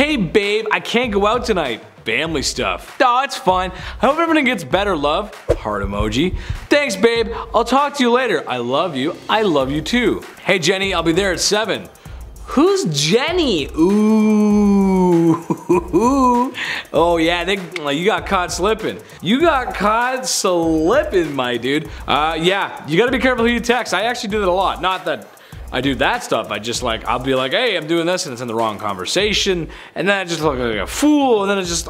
Hey babe, I can't go out tonight. Family stuff. Oh, it's fine. I hope everything gets better, love. Heart emoji. Thanks, babe. I'll talk to you later. I love you. I love you too. Hey, Jenny, I'll be there at 7. Who's Jenny? Ooh. Oh, yeah, you got caught slipping. You got caught slipping, my dude. Yeah, you gotta be careful who you text. I actually do that a lot. Not that I do that stuff. I just I'll be like, hey, I'm doing this, and it's in the wrong conversation, and then I just look like a fool, and then it's just,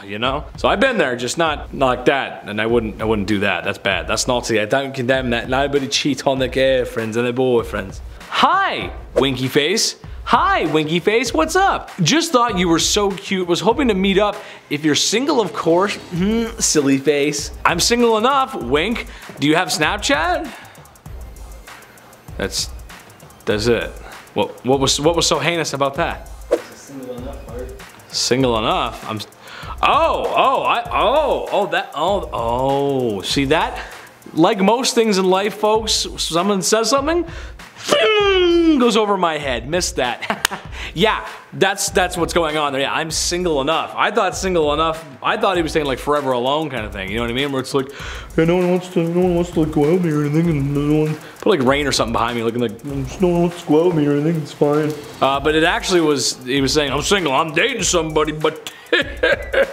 you know? So I've been there, just not like that, and I wouldn't do that. That's bad. That's naughty. I don't condemn that. Nobody cheat on their girlfriends and their boyfriends. Hi, Winky Face. Hi, Winky Face, what's up? Just thought you were so cute, was hoping to meet up. If you're single, of course. Silly face. I'm single enough, wink. Do you have Snapchat? That's it. What was so heinous about that? Single enough, Bart. Single enough? See that? Like most things in life, folks, someone says something, goes over my head. Missed that. Yeah, that's what's going on there. Yeah, I'm single enough. I thought single enough. I thought he was saying like forever alone kind of thing. You know what I mean? Where it's like, hey, no one wants to like go out with me or anything, and no one put like rain or something behind me, looking like no one wants to go out with me or anything. It's fine. But it actually was. He was saying, I'm single. I'm dating somebody, but I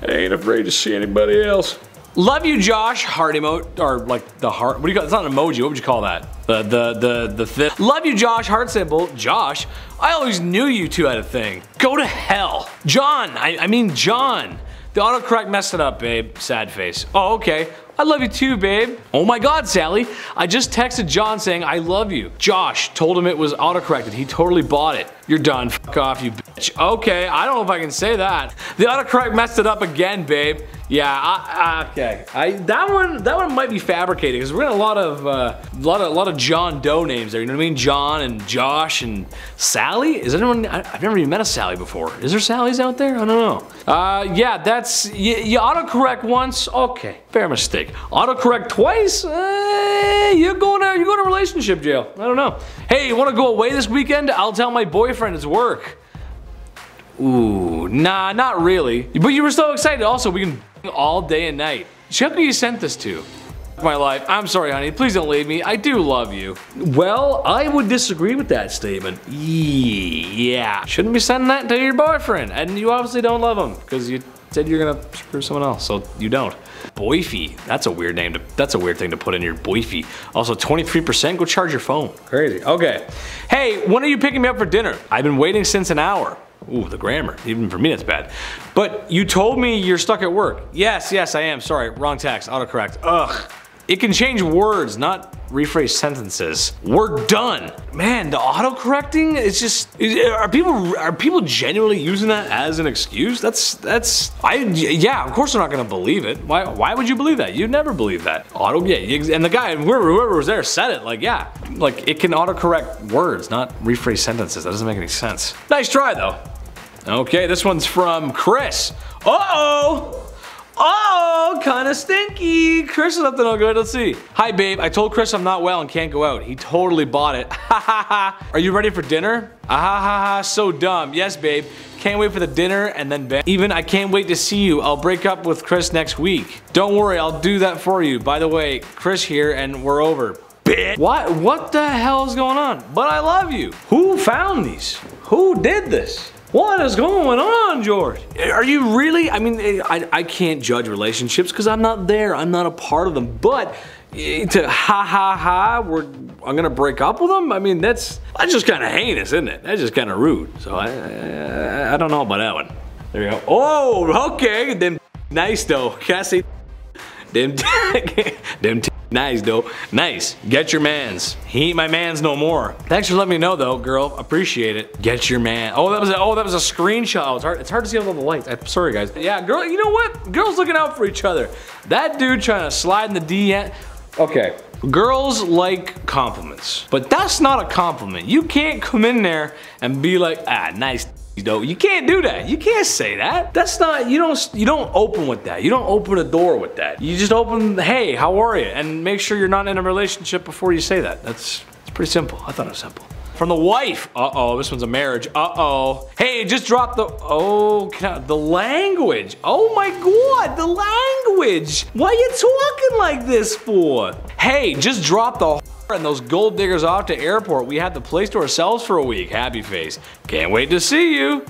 ain't afraid to see anybody else. Love you, Josh. Heart emote, or like the heart. What do you call? It's not an emoji. What would you call that? The love you, Josh. Heart symbol. Josh. I always knew you two had a thing. Go to hell, John. I mean John. The autocorrect messed it up, babe. Sad face. Oh, okay. I love you too, babe. Oh my God, Sally. I just texted John saying I love you. Josh told him it was autocorrected. He totally bought it. You're done. Fuck off, you bitch. Okay, I don't know if I can say that. The autocorrect messed it up again, babe. Yeah, okay. That one might be fabricated because we're in a lot of John Doe names there. You know what I mean? John and Josh and Sally. Is anyone? I've never even met a Sally before. Is there Sallys out there? I don't know. Yeah, that's you autocorrect once. Okay, fair mistake. Autocorrect twice. You're going to relationship jail. I don't know. Hey, you want to go away this weekend? I'll tell my boyfriend it's work. Ooh, nah, not really. But you were so excited. Also, we can all day and night. Check who you sent this to. My life. I'm sorry, honey. Please don't leave me. I do love you. Well, I would disagree with that statement. Yeah. Shouldn't be sending that to your boyfriend. And you obviously don't love him because you said you're gonna screw someone else, so you don't. Boyfie. That's a weird name that's a weird thing to put in your boyfie. Also 23%, go charge your phone. Crazy. Okay. Hey, when are you picking me up for dinner? I've been waiting since an hour. Ooh, the grammar. Even for me, that's bad. But you told me you're stuck at work. Yes, I am. Sorry, wrong text. Autocorrect. Ugh. It can change words, not rephrase sentences. We're done. Man, the autocorrecting is just, are people genuinely using that as an excuse? Yeah, of course they're not gonna believe it. Why would you believe that? You'd never believe that. And the guy, whoever was there said it, like, yeah. Like, it can autocorrect words, not rephrase sentences. That doesn't make any sense. Nice try, though. Okay, this one's from Chris. Uh-oh! Oh, kinda stinky. Chris is up to no good. Let's see. Hi, babe. I told Chris I'm not well and can't go out. He totally bought it. Ha ha ha. Are you ready for dinner? Ah ha ha ha. So dumb. Yes, babe. Can't wait for the dinner and then bed. Even I can't wait to see you. I'll break up with Chris next week. Don't worry, I'll do that for you. By the way, Chris here and we're over. Bitch. What the hell is going on? But I love you. Who found these? Who did this? What is going on, George? Are you really? I mean, I can't judge relationships because I'm not there. I'm not a part of them. But to ha ha ha, I'm gonna break up with them? I mean, that's just kind of heinous, isn't it? That's just kind of rude. So I don't know about that one. There you go. Oh, okay. Them nice though. Can I say them nice though. Nice. Get your mans. He ain't my mans no more. Thanks for letting me know though, girl. Appreciate it. Get your man. Oh, that was a screenshot. Oh, it's hard to see with all the lights. I'm sorry, guys. Yeah, girl. You know what? Girls looking out for each other. That dude trying to slide in the DM. Okay. Girls like compliments, but that's not a compliment. You can't come in there and be like, ah, nice. You can't do that. You can't say that. That's not, you don't open with that. You don't open a door with that. You just open, hey, how are you? And make sure you're not in a relationship before you say that. It's pretty simple. I thought it was simple. from the wife. Uh-oh, this one's a marriage. Uh-oh. Hey, just drop the, oh, the language. Oh my God, the language. Why are you talking like this for? Hey, just drop the and those gold diggers off to airport. We have the place to ourselves for a week. Happy face. Can't wait to see you.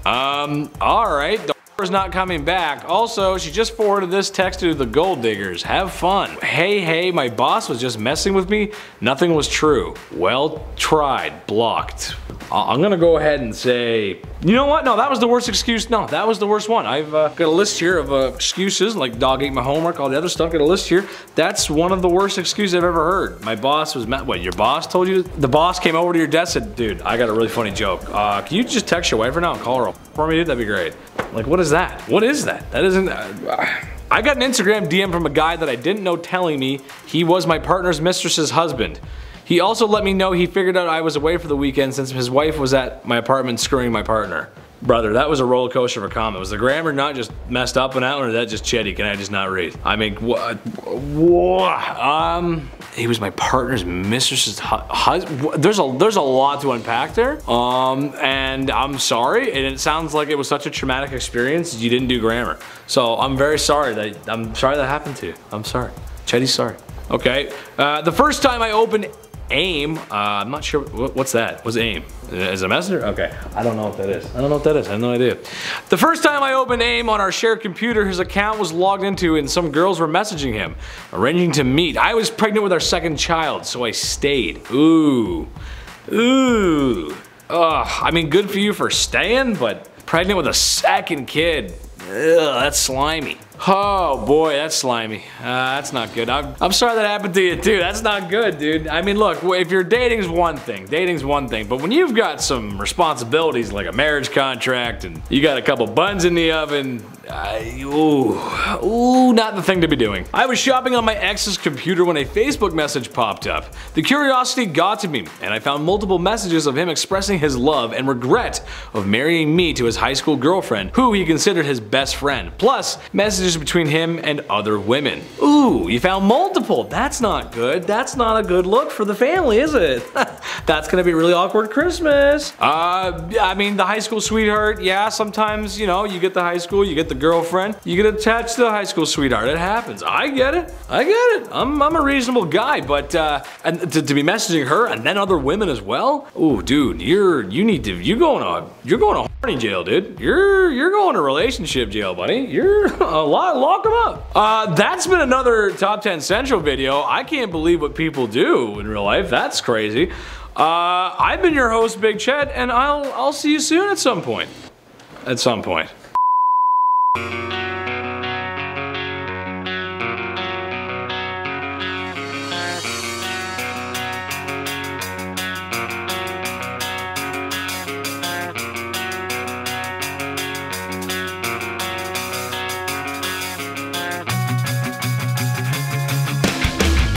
Alright. The is not coming back. Also, she just forwarded this text to the gold diggers. Have fun. Hey, my boss was just messing with me. Nothing was true. Well tried. Blocked. I'm gonna go ahead and say, you know what? No, that was the worst excuse. No, that was the worst one. I've got a list here of excuses, like dog ate my homework, all the other stuff. Got a list here. That's one of the worst excuses I've ever heard. My boss was what? Your boss told you? The boss came over to your desk and said, dude, I got a really funny joke. Can you just text your wife right now and call her for me, dude? That'd be great. Like, what is that? What is that? That isn't. I got an Instagram DM from a guy that I didn't know telling me he was my partner's mistress's husband. He also let me know he figured out I was away for the weekend since his wife was at my apartment screwing my partner. Brother, that was a roller coaster of a comment. Was the grammar not just messed up on that one, or that just chetty? Can I just not read? I mean, what? He was my partner's mistress's husband. There's a lot to unpack there. And I'm sorry, and it sounds like it was such a traumatic experience. You didn't do grammar, so I'm very sorry that happened to you. I'm sorry, Chetty's sorry. Okay, the first time I opened AIM, I'm not sure, what's that? What's AIM? Is it a messenger? Okay, I don't know what that is. I don't know what that is, I have no idea. The first time I opened AIM on our shared computer, his account was logged into and some girls were messaging him, arranging to meet. I was pregnant with our second child, so I stayed. Ooh. Ugh, I mean, good for you for staying, but pregnant with a second kid. Ugh, that's slimy. Oh boy, that's slimy. That's not good. I'm sorry that happened to you too. That's not good, dude. I mean, look, if you're dating's one thing, but when you've got some responsibilities like a marriage contract and you got a couple buns in the oven, ooh, not the thing to be doing. I was shopping on my ex's computer when a Facebook message popped up. The curiosity got to me, and I found multiple messages of him expressing his love and regret of marrying me to his high school girlfriend, who he considered his best friend, plus messages between him and other women. Ooh, you found multiple. That's not good. That's not a good look for the family, is it? That's gonna be a really awkward Christmas. I mean, the high school sweetheart, yeah, sometimes, you know, you get the high school, you get the girlfriend, you get attached to the high school sweetheart. It happens. I get it. I get it. I'm a reasonable guy, but and to be messaging her and then other women as well? Ooh, dude, you're going to horny jail, dude. You're going to relationship jail, buddy. You're lock them up. That's been another Top 10 Central video. I can't believe what people do in real life. That's crazy. I've been your host, Big Chet, and I'll see you soon at some point. At some point.